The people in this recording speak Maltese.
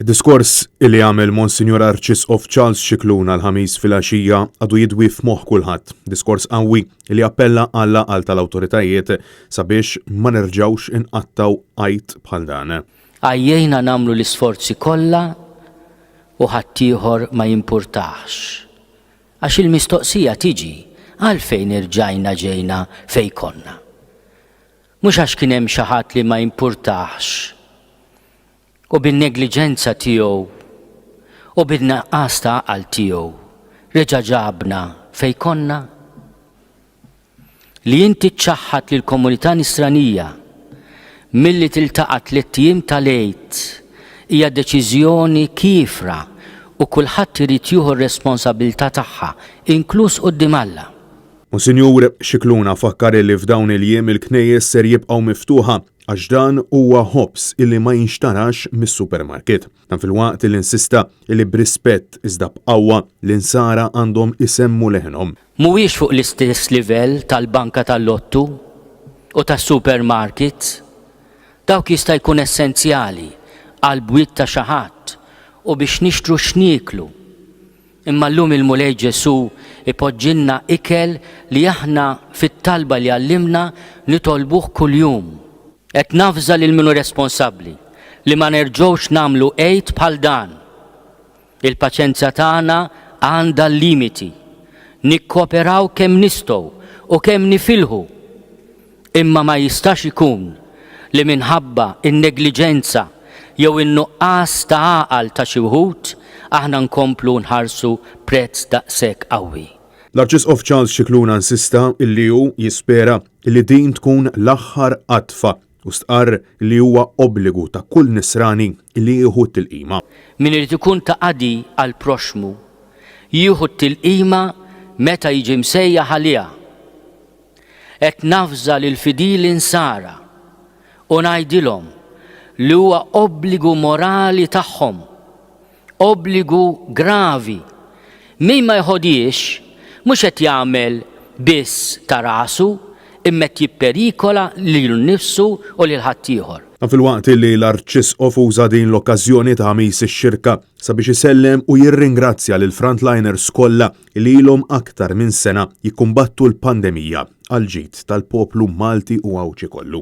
Diskors illi għamel Monsinjur Arċisqof Charles Scicluna l-ħamis fil-għaxija għadu jidwi f'moħħ kulħadd. Diskors qawwi li appella Alla għal tal-awtoritajiet sabiex ma nerġgħux inqattaw għajt bħal dan. Għajjejna nagħmlu l-isforzi kollha u ħaddieħor ma jimpurtax. Għax il-mistoqsija tiġi għalfejn irġajna ġejna fejn konna. Mhux għax kien hemm xi ħadd li ma jimpurtax. U bin-negliġenza tiegħu u bin-naqqas ta' għaqal tiegħu reġa' ġabna fejn konna. Li inti tċaħħad lill-komunità nisranija milli tiltaqat tliet-tiem tal-għid hija deċiżjoni kiefra u kulħadd irid jieħu r-responsabbiltà tagħha, inkluż quddiem Alla. Monsinjur Scicluna fakkar li f'dawn il-jiem il-knejjes ser jibqgħu miftuħa għax dan huwa ħobs illi ma jinxtarax mis-supermarket. Dan fil-waqt li insista illi b'rispett iżda b'qawwa l-insara għandhom isemmu leħnhom. Mhuwiex fuq l-istess livell tal-banka tal-lottu u tas-supermarket. Dawk jista' jkun essenzjali għal bwiet ta' xi ħadd u biex nixtru x'nieklu. Imma llum il-Mulej Ġesu ipoġġilna ikel li aħna fit-talba li għallimna nitolbuh kuljum. Qed nafża lil minu responsabbli li ma nerġgħux nagħmlu għejt bħal dan. Il-paċenzja tagħna għandha limiti. Nikkooperaw kemm nistgħu u kemm nifilħu. Imma ma jistax ikun li minħabba in-negliġenza jew in-nuqqas ta' għaqal ta' xi wħud aħna nkomplu nħarsu prezz daqshekk qawwi. L-Arċisqof Charles Scicluna insista illi hu jispera li din tkun l-aħħar qatfa u stqarr li huwa obbligu ta' kull nisrani li jieħu t-tilqima. Min irid ikun ta' qadi għal proxmu jieħu t-tilqima meta jiġi msejjaħ għaliha. Qed nafża lil fidili insara u ngħidilhom li huwa obbligu morali tagħhom, obbligu gravi. Min ma jħodihiex mhux qed jagħmel biss ta' rasu imma jipperikola lilu nnifsu u lil ħaddieħor. Fil-waqt li l-Arċisqof uża din l-okkażjoni ta' ħamis ix-xirka sabiex isellem u jirringrazzja lil frontliners kollha li ilhom aktar minn sena jikkumbattu l-pandemija għal ġid tal-poplu Malti u Awċi kollu.